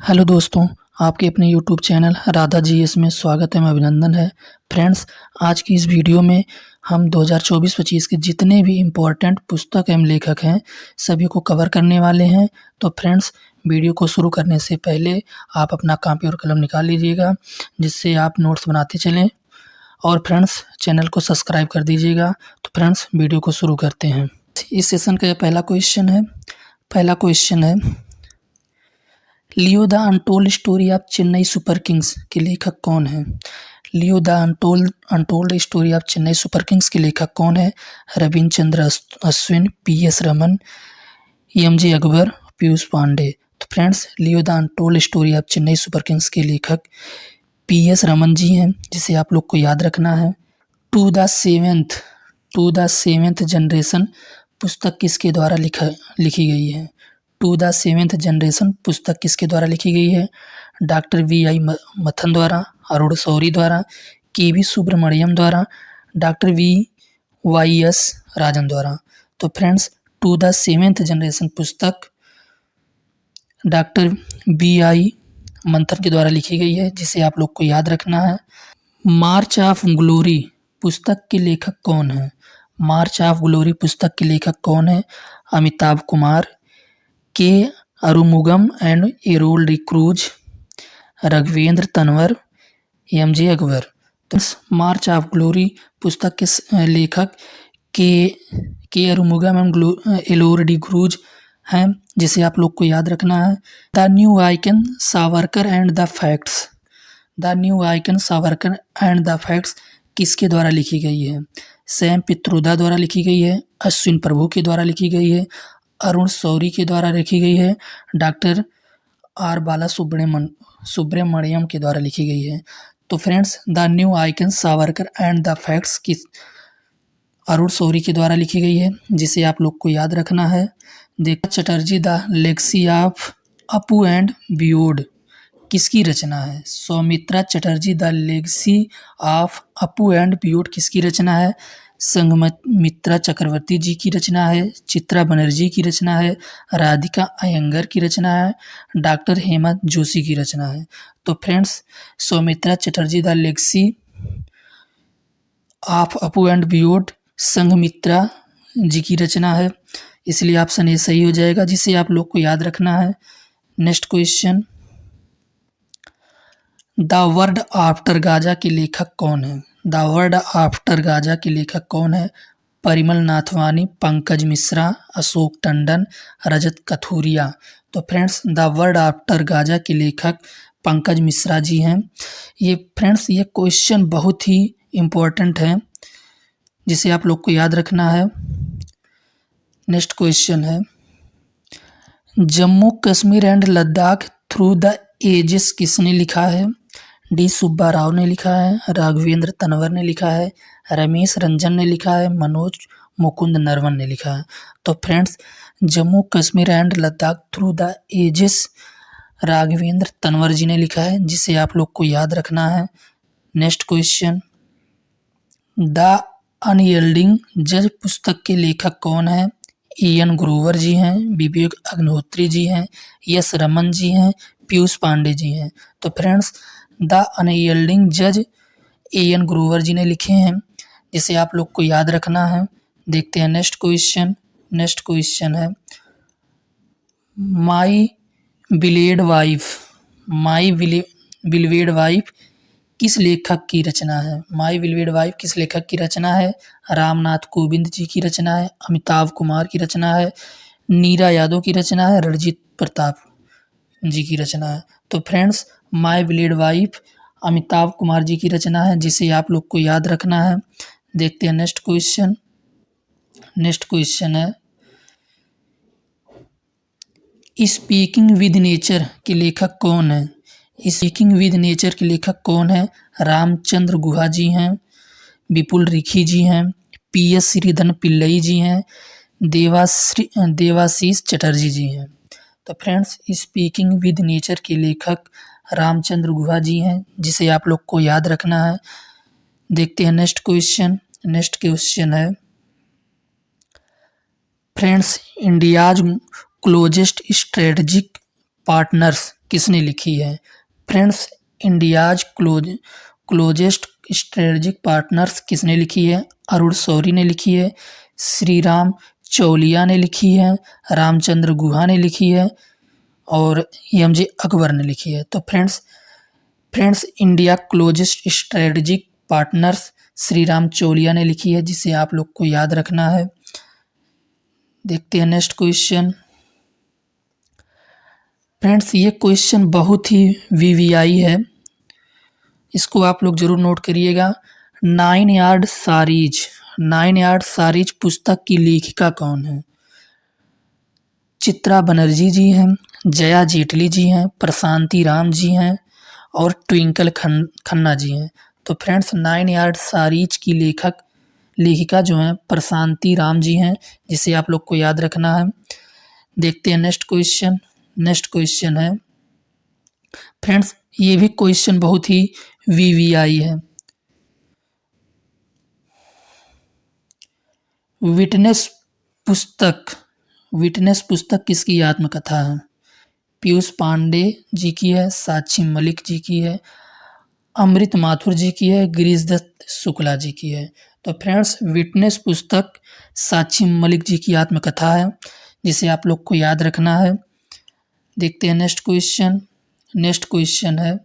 Hello दोस्तों, आपके अपने यूट्यूब चैनल राधा जीएस में स्वागत है। मैं अभिनंदन है। फ्रेंड्स, आज की इस वीडियो में हम 2024-25 के जितने भी इम्पोर्टेंट पुस्तक एवं लेखक हैं सभी को कवर करने वाले हैं। तो फ्रेंड्स, वीडियो को शुरू करने से पहले आप अपना कॉपी और कलम निकाल लीजिएगा, जिससे आप नोट्स बनाते चलें। और फ्रेंड्स, चैनल को सब्सक्राइब कर दीजिएगा। तो फ्रेंड्स, वीडियो को शुरू करते हैं। इस सेशन का पहला क्वेश्चन है Leo the untold story of Chennai super Kings के लेखक कौन है? Leo the untold story of Chennai super Kings के लेखक कौन है? रविंद्र चंद्र अश्विन, पी.एस. रमन, एम.जे. अकबर, पीयूष पांडे। तो friends, Leo the untold story of Chennai super Kings के लेखक पी.एस. रमन जी हैं, जिसे आप लोग को याद रखना है। टू द सेवेंथ जनरेशन पुस्तक किसके द्वारा लिखी गई है? टू द सेवेंथ जनरेशन पुस्तक किसके द्वारा लिखी गई है? Doctor V I. मथन द्वारा, अरुण शौरी द्वारा, के.वी. सुब्रमण्यम द्वारा, डॉक्टर वी.वाई.एस. राजन द्वारा। तो friends, to the seventh generation पुस्तक डॉक्टर वी.आई. मथन के द्वारा लिखी गई है, जिसे आप लोग को याद रखना है। मार्च ऑफ ग्लोरी पुस्तक के लेखक कौन है? मार्च ऑफ ग्लोरी पुस्तक के लेखक कौन है? अमिताभ कुमार, के Arumugam and Errol D'Cruz, Raghavendra Tanwar, MJ. Akbar. तो मार्च ऑफ ग्लोरी पुस्तक के लेखक के अरुमुगम एंड एलोर डिक्रूज हैं, जिसे आप लोग को याद रखना है। The new icon Savarkar and the facts किसके द्वारा लिखी गई है? सैम पित्रोदा द्वारा लिखी गई है, अश्विन प्रभु के द्वारा लिखी गई है, अरुण शौरी के द्वारा लिखी गई है, डॉक्टर आर बाला सुब्रमण्यम के द्वारा लिखी गई है। तो friends, the new icon Savarkar and the facts की अरुण शौरी के द्वारा लिखी गई है, जिसे आप लोग को याद रखना है। Chatterjee the legacy of Apu and beyond किसकी रचना है? Soumitra Chatterjee the legacy of Apu and beyond किसकी रचना है? संघमित्रा चक्रवर्ती जी की रचना है, चित्रा बनर्जी की रचना है, राधिका अयंगर की रचना है, डॉक्टर हेमा जोशी की रचना है। तो friends, Soumitra Chatterjee the legacy of Apu and beyond Sanghamitra ji की रचना है, इसलिए ऑप्शन ए सही हो जाएगा, जिसे आप लोग को याद रखना है। Next question, the word after Gaza के लेखक कौन है? द वर्ड आफ्टर गाजा के लेखक कौन है? परिमल नाथवानी, पंकज मिश्रा, अशोक टंडन, रजत कथुरिया। तो friends, the word after Gaza के लेखक पंकज मिश्रा जी हैं। ये क्वेश्चन बहुत ही इम्पोर्टेंट है, जिसे आप लोग को याद रखना है। नेक्स्ट क्वेश्चन है, Jammu Kashmir and Ladakh through the ages किसने लिखा है? डी सुब्बा राव ने लिखा है, राघवेंद्र तंवर ने लिखा है, रमेश रंजन ने लिखा है, मनोज मुकुंद नरवण ने लिखा है। तो friends, Jammu Kashmir and Ladakh through the ages Raghavendra Tanwar ji ने लिखा है, जिसे आप लोग को याद रखना है। नेक्स्ट क्वेश्चन, द अनयील्डिंग जज पुस्तक के लेखक कौन है? ए.एन. ग्रोवर जी हैं, विवेक अग्निहोत्री जी हैं, एस रमन जी हैं, पीयूष पांडे जी हैं। तो फ्रेंड्स, द अनयील्डिंग जज ए.एन. ग्रोवर जी ने लिखे हैं, जिसे आप लोग को याद रखना है। देखते हैं नेक्स्ट क्वेश्चन है, माई बिलेड वाइफ किस लेखक की रचना है? माई बिलेड वाइफ किस लेखक की रचना है? रामनाथ कोविंद जी की रचना है, अमिताभ कुमार की रचना है, नीरा यादव की रचना है, रणजीत प्रताप जी की रचना है। तो फ्रेंड्स, माई बिलेड वाइफ अमिताभ कुमार जी की रचना है, जिसे आप लोग को याद रखना है। देखते हैं नेक्स्ट क्वेश्चन है, स्पीकिंग विद नेचर के लेखक कौन है? स्पीकिंग विद नेचर के लेखक कौन है? रामचंद्र गुहा जी हैं, विपुल रिखी जी हैं, पी.एस. श्रीधर पिल्लई जी हैं, देवाशीष चटर्जी जी हैं। तो फ्रेंड्स, स्पीकिंग विद नेचर के लेखक रामचंद्र गुहा जी हैं, जिसे आप लोग को याद रखना है। देखते हैं नेक्स्ट क्वेश्चन है, friends, India's closest strategic partners किसने लिखी है? Friends, India's closest strategic partners किसने लिखी है? अरुण शौरी ने लिखी है, श्री राम चौलिया ने लिखी है, रामचंद्र गुहा ने लिखी है और एम.जे. अकबर ने लिखी है। तो friends India closest strategic partners Shri Ram Chauliya ने लिखी है, जिसे आप लोग को याद रखना है। देखते हैं नेक्स्ट क्वेश्चन। फ्रेंड्स, ये क्वेश्चन बहुत ही वीवीआई है, इसको आप लोग जरूर नोट करिएगा। 9 यार्ड सारीज पुस्तक की लेखिका कौन है? चित्रा बनर्जी जी हैं, जया जेटली जी हैं, प्रशांति राम जी हैं और ट्विंकल खन्ना जी हैं। तो फ्रेंड्स, 9 यार्ड सारीज की लेखिका जो हैं प्रशांति राम जी हैं, जिसे आप लोग को याद रखना है। देखते हैं नेक्स्ट क्वेश्चन है फ्रेंड्स, ये भी क्वेश्चन बहुत ही वीवीआई है। विटनेस पुस्तक किसकी आत्मकथा है? पीयूष पांडे जी की है, साक्षी मलिक जी की है, अमृत माथुर जी की है, गिरीश दत्त शुक्ला जी की है। तो फ्रेंड्स, विटनेस पुस्तक साक्षी मलिक जी की आत्मकथा है, जिसे आप लोग को याद रखना है। देखते हैं नेक्स्ट क्वेश्चन है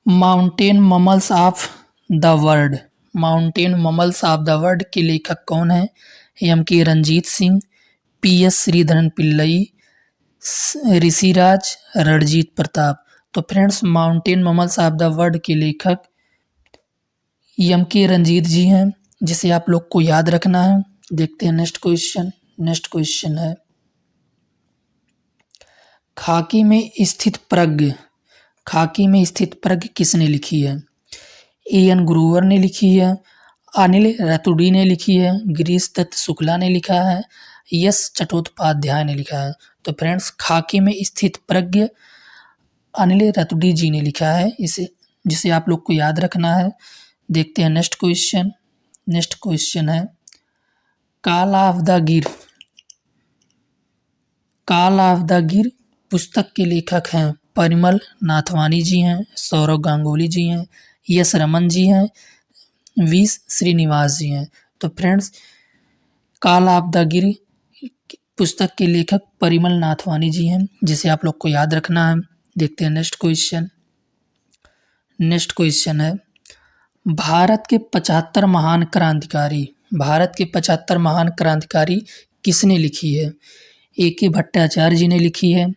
mountain mammals of the world के लेखक कौन है? एम.के. रंजीत सिंह, पी.एस. श्रीधरन पिल्लई, ऋषिराज, रणजीत प्रताप। तो friends, mountain mammals of the world के लेखक एम.के. रंजीत जी हैं, जिसे आप लोग को याद रखना है। देखते हैं नेक्स्ट क्वेश्चन है खाकी में स्थित प्रज्ञ किसने लिखी है? ए.एन. गुरुवर ने लिखी है, अनिल रतुड़ी ने लिखी है, गिरीश दत्त शुक्ला ने लिखा है, यस चट्टोपाध्याय ने लिखा है। तो फ्रेंड्स, खाकी में स्थित प्रज्ञ अनिल रतुड़ी जी ने लिखा है, जिसे आप लोग को याद रखना है। देखते हैं नेक्स्ट क्वेश्चन है कॉल ऑफ द गिर पुस्तक के लेखक हैं परिमल नाथवानी जी हैं, सौरव गांगुली जी हैं, यस रमन जी हैं, वी श्रीनिवास जी हैं। तो फ्रेंड्स, कॉल ऑफ द गिर पुस्तक के लेखक परिमल नाथवानी जी हैं, जिसे आप लोग को याद रखना है। देखते हैं नेक्स्ट क्वेश्चन है भारत के 75 महान क्रांतिकारी किसने लिखी है? ए.के. भट्टाचार्य जी ने लिखी है,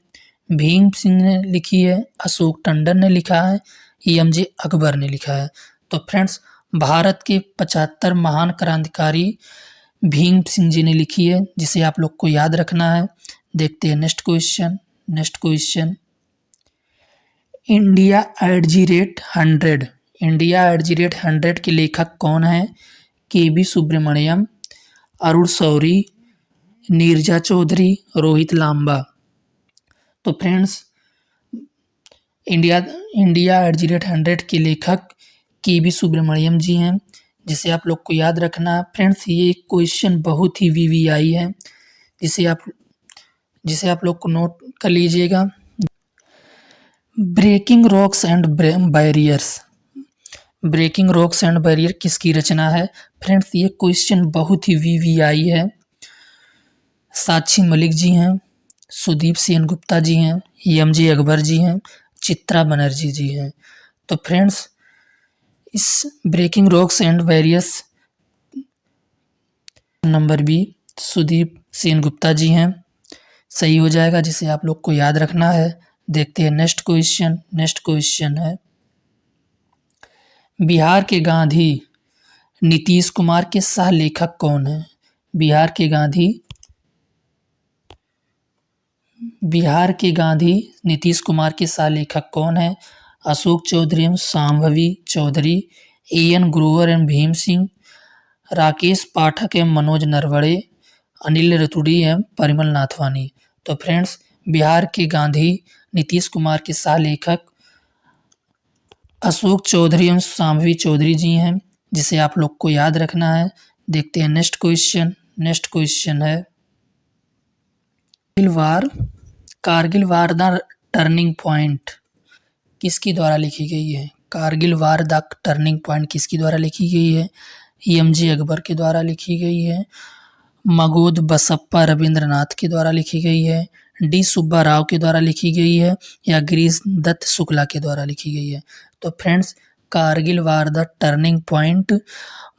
भीम सिंह ने लिखी है, अशोक टंडन ने लिखा है, एम.जे. अकबर ने लिखा है। तो फ्रेंड्स, भारत के 75 महान क्रांतिकारी भीम सिंह जी ने लिखी है, जिसे आप लोग को याद रखना है। देखते हैं next question India at the rate 100 के लेखक कौन है? के.बी. सुब्रमण्यम, अरुण शौरी, नीरजा चौधरी, रोहित लांबा। तो friends, India at the rate 100 के लेखक के.बी. सुब्रमण्यम जी हैं, जिसे आप लोग को याद रखना है। फ्रेंड्स, ये क्वेश्चन बहुत ही वीवीआई है, जिसे आप लोग को नोट कर लीजिएगा। ब्रेकिंग रॉक्स एंड बैरियर किसकी रचना है? फ्रेंड्स, ये क्वेश्चन बहुत ही वीवीआई है। साक्षी मलिक जी हैं, सुदीप सेन गुप्ता जी हैं, एम.जे. अकबर जी हैं, चित्रा बनर्जी जी हैं। तो फ्रेंड्स, इस breaking rocks and barriers number B Sudeep Sen Gupta ji हैं, सही हो जाएगा, जिसे आप लोग को याद रखना है। देखते हैं नेक्स्ट क्वेश्चन है बिहार के गांधी नीतीश कुमार के सह लेखक कौन है? बिहार के गांधी नीतीश कुमार के सह लेखक कौन है? अशोक चौधरी एवं शांभवी चौधरी, ए.एन. ग्रोवर एवं भीम सिंह, राकेश पाठक एवं मनोज नरवणे, अनिल रतुड़ी एवं परिमल नाथवानी। तो फ्रेंड्स, बिहार के गांधी नीतीश कुमार के सह लेखक अशोक चौधरी एवं शांभवी चौधरी जी हैं, जिसे आप लोग को याद रखना है। देखते हैं नेक्स्ट नेक्स्ट क्वेश्चन है Kargil war the turning point किसकी द्वारा लिखी गई है? Kargil war the turning point किसकी द्वारा लिखी गई है? एम.जे. अकबर के द्वारा लिखी गई है, मगोद बसप्पा रविंद्रनाथ के द्वारा लिखी गई है, डी सुब्बा राव के द्वारा लिखी गई है या गिरीश दत्त शुक्ला के द्वारा लिखी गई है? तो friends, Kargil war the turning point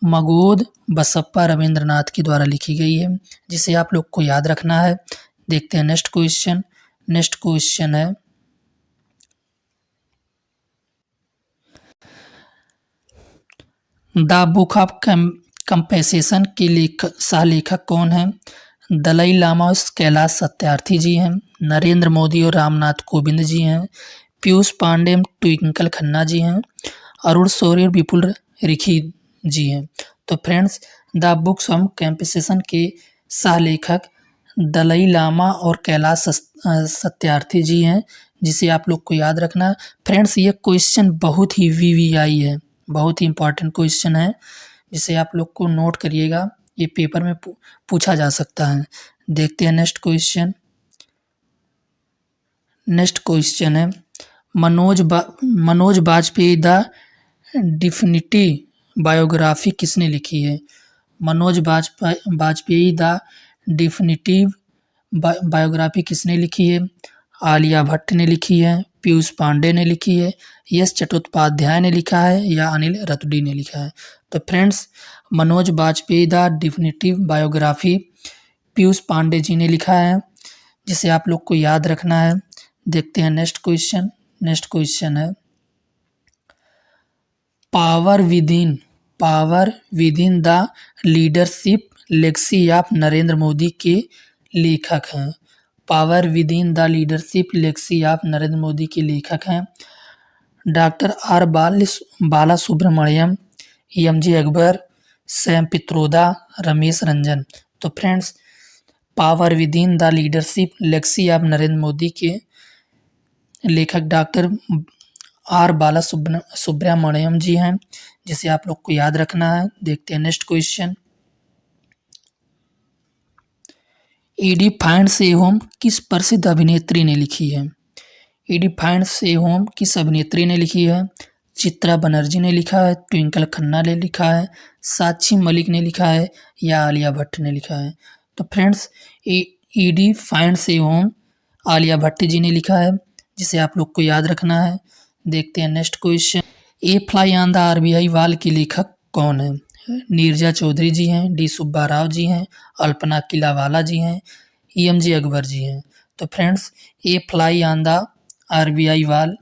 Magod Basappa Ravindranath के द्वारा लिखी गई है, जिसे आप लोग को याद रखना है। देखते हैं नेक्स्ट क्वेश्चन। नेक्स्ट क्वेश्चन है द बुक ऑफ कंपेसेशन के सह लेखक कौन है? दलाई लामा और कैलाश सत्यार्थी जी हैं, नरेंद्र मोदी और रामनाथ कोविंद जी हैं, पीयूष पांडे ट्विंकल खन्ना जी हैं, अरुण शौरी और विपुल रिखी जी हैं। तो फ्रेंड्स, द बुक्स ऑफ कंपेसेशन के सह लेखक दलाई लामा और कैलाश सत्यार्थी जी हैं, जिसे आप लोग को याद रखना है। फ्रेंड्स, ये क्वेश्चन बहुत ही वीवीआई है, बहुत ही इंपॉर्टेंट क्वेश्चन है, जिसे आप लोग को नोट करिएगा, ये पेपर में पूछा जा सकता है। देखते हैं नेक्स्ट क्वेश्चन। नेक्स्ट क्वेश्चन है Manoj Bajpayee the definitive biography किसने लिखी है? Manoj Bajpayee the definitive biography किसने लिखी है? आलिया भट्ट ने लिखी है, पीयूष पांडे ने लिखी है, यश चट्टोपाध्याय ने लिखा है या अनिल रतुड़ी ने लिखा है? तो friends, Manoj Bajpayee the definitive biography Piyush Pandey ji ने लिखा है, जिसे आप लोग को याद रखना है। देखते हैं नेक्स्ट क्वेश्चन। नेक्स्ट क्वेश्चन है power with in the leadership legacy of Narendra Modi के लेखक हैं। Power with in the leadership legacy of Narendra Modi के लेखक हैं डॉक्टर आर बाला सुब्रमण्यम, एम.जे. अकबर, सैम पित्रोदा, रमेश रंजन। तो friends, power with in the leadership legacy of Narendra Modi के लेखक डॉक्टर आर बाला सुब्रमण्यम जी हैं, जिसे आप लोग को याद रखना है। देखते हैं नेक्स्ट क्वेश्चन। ईडी फाइंड से होम किस प्रसिद्ध अभिनेत्री ने लिखी है? ईडी फाइंड से होम किस अभिनेत्री ने लिखी है? चित्रा बनर्जी ने लिखा है, ट्विंकल खन्ना ने लिखा है, साक्षी मलिक ने लिखा है या आलिया भट्ट ने लिखा है? तो फ्रेंड्स, ईडी फाइंड से होम आलिया भट्ट जी ने लिखा है, जिसे आप लोग को याद रखना है। देखते हैं next question. A fly on the RBI वाल के लेखक कौन है? नीरजा चौधरी जी हैं, डी सुब्बा राव जी हैं, अल्पना किलावाला जी हैं, एम.जे. अकबर जी हैं। तो friends, A fly on the RBI वाल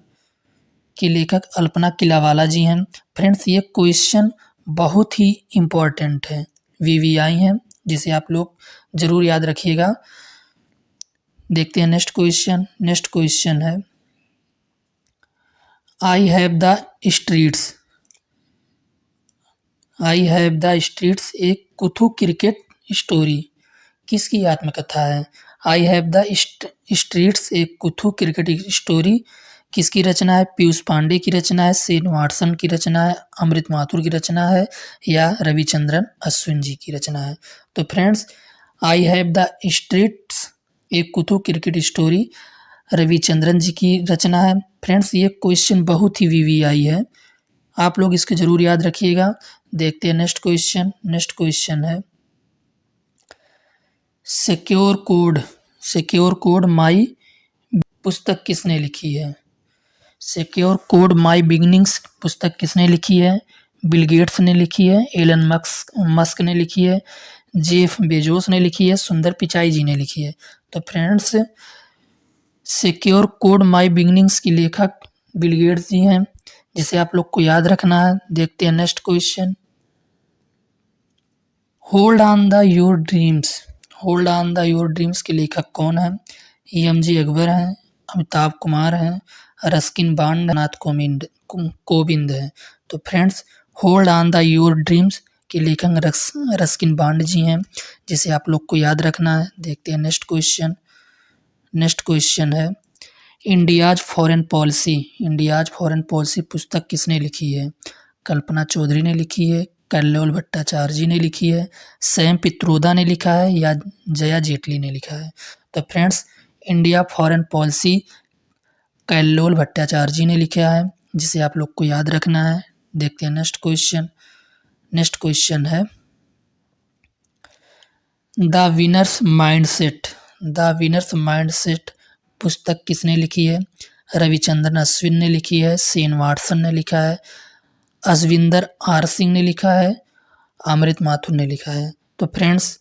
के लेखक अल्पना किलावाला जी हैं। फ्रेंड्स, ये क्वेश्चन बहुत ही इम्पोर्टेंट है, वीवीआई है, जिसे आप लोग ज़रूर याद रखिएगा। देखते हैं नेक्स्ट क्वेश्चन। नेक्स्ट क्वेश्चन है आई हैव द स्ट्रीट्स एक कुथू क्रिकेट स्टोरी किसकी आत्मकथा है? आई हैव द स्ट्रीट्स एक कुथू क्रिकेट स्टोरी किसकी रचना है? पीयूष पांडे की रचना है, शेन वाटसन की रचना है, अमृत माथुर की रचना है या रविचंद्रन अश्विन जी की रचना है? तो friends, I have the streets एक कुथू क्रिकेट स्टोरी रविचंद्रन जी की रचना है। फ्रेंड्स, ये क्वेश्चन बहुत ही वीवीआई है, आप लोग इसको जरूर याद रखिएगा। देखते हैं नेक्स्ट क्वेश्चन। नेक्स्ट क्वेश्चन है सिक्योर कोड माई पुस्तक किसने लिखी है? सिक्योर कोड माई बिगिनिंग्स पुस्तक किसने लिखी है? बिल गेट्स ने लिखी है, एलन मस्क ने लिखी है, जेफ बेजोस ने लिखी है, सुंदर पिचाई जी ने लिखी है? तो फ्रेंड्स, सिक्योर कोड माई बिगिनिंग्स की लेखक बिल गेट्स जी हैं, जिसे आप लोग को याद रखना है। देखते हैं next question. Hold on the your dreams के लेखक कौन है? एम.जे. अकबर हैं, अमिताभ कुमार हैं, रस्किन बॉन्ड, नाथ कोविंद हैं? तो friends, hold on the your dreams के लेखक रस्किन बॉन्ड जी हैं, जिसे आप लोग को याद रखना है। देखते हैं नेक्स्ट क्वेश्चन। नेक्स्ट क्वेश्चन है इंडियाज फॉरेन पॉलिसी पुस्तक किसने लिखी है? कल्पना चौधरी ने लिखी है, कल्लोल भट्टाचार्य जी ने लिखी है, सैम पित्रोदा ने लिखा है या जया जेटली ने लिखा है? तो friends, India foreign policy Kallol Bhattacharya ji ने लिखा है, जिसे आप लोग को याद रखना है। देखते हैं नेक्स्ट क्वेश्चन। नेक्स्ट क्वेश्चन है the winners mindset. The winners mindset पुस्तक किसने लिखी है? रविचंद्रन अश्विन ने लिखी है, शेन वाटसन ने लिखा है, अजविंदर आर सिंह ने लिखा है, अमृत माथुर ने लिखा है? तो friends,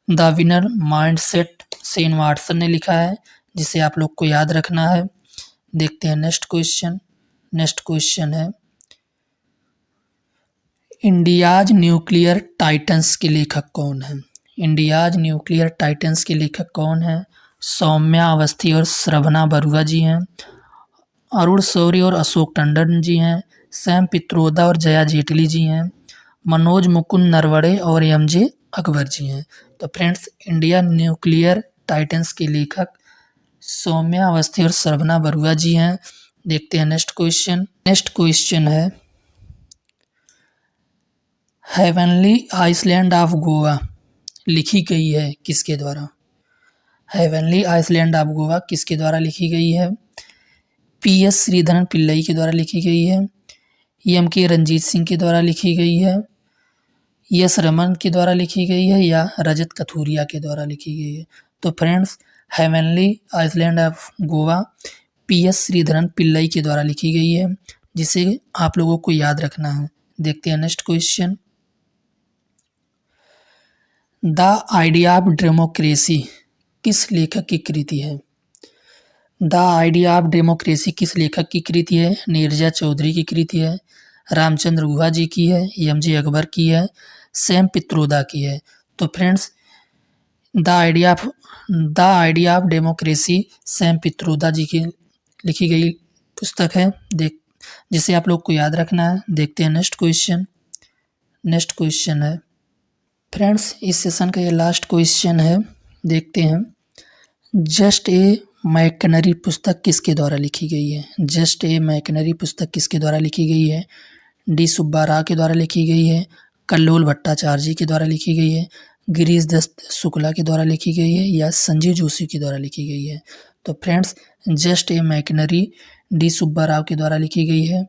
the winner mindset Shane Watson ने लिखा है, जिसे आप लोग को याद रखना है। देखते हैं नेक्स्ट क्वेश्चन। नेक्स्ट क्वेश्चन है इंडियाज न्यूक्लियर टाइटन्स के लेखक कौन है? इंडियाज न्यूक्लियर टाइटन्स के लेखक कौन है? सौम्या अवस्थी और श्रवणा बरुआ जी हैं, अरुण शौरी और अशोक टंडन जी हैं, सैम पित्रोदा और जया जेटली जी हैं, मनोज मुकुंद नरवणे और एमजे अकबर जी हैं? तो फ्रेंड्स, इंडिया न्यूक्लियर टाइटन्स के लेखक सौम्या अवस्थी और श्रवणा बरुआ जी हैं। देखते हैं नेक्स्ट क्वेश्चन। नेक्स्ट क्वेश्चन है हेवनली आइसलैंड ऑफ गोवा लिखी गई है किसके द्वारा? हेवनली आइसलैंड ऑफ गोवा किसके द्वारा लिखी गई है? पीएस श्रीधरन पिल्लई के द्वारा लिखी गई है, एम.के. रंजीत सिंह के द्वारा लिखी गई है, एस रमन के द्वारा लिखी गई है या रजत कथूरिया के द्वारा लिखी गई है? तो friends, heavenly island of Goa P S Sreedharan Pillai के द्वारा लिखी गई है, जिसे आप लोगों को याद रखना है। देखते हैं next question. The idea of democracy किस लेखक की कृति है? द आइडिया ऑफ डेमोक्रेसी किस लेखक की कृति है? नीरजा चौधरी की कृति है, रामचंद्र गुहा जी की है, एमजे अकबर की है, सैम पित्रोदा की है? तो friends, the idea of democracy Sam Pitroda ji की लिखी गई पुस्तक है, जिसे आप लोग को याद रखना है। देखते हैं नेक्स्ट क्वेश्चन। नेक्स्ट क्वेश्चन है फ्रेंड्स, इस सेशन का ये लास्ट क्वेश्चन है। देखते हैं, जस्ट ए मैकनरी पुस्तक किसके द्वारा लिखी गई है? जस्ट ए मैकनरी पुस्तक किसके द्वारा लिखी गई है? डी सुब्बा राव के द्वारा लिखी गई है, कल्लोल भट्टाचार्य जी के द्वारा लिखी गई है, गिरीश दत्त शुक्ला के द्वारा लिखी गई है या संजीव जोशी के द्वारा लिखी गई है? तो friends, just a mercenary D Subba Rao के द्वारा लिखी गई है,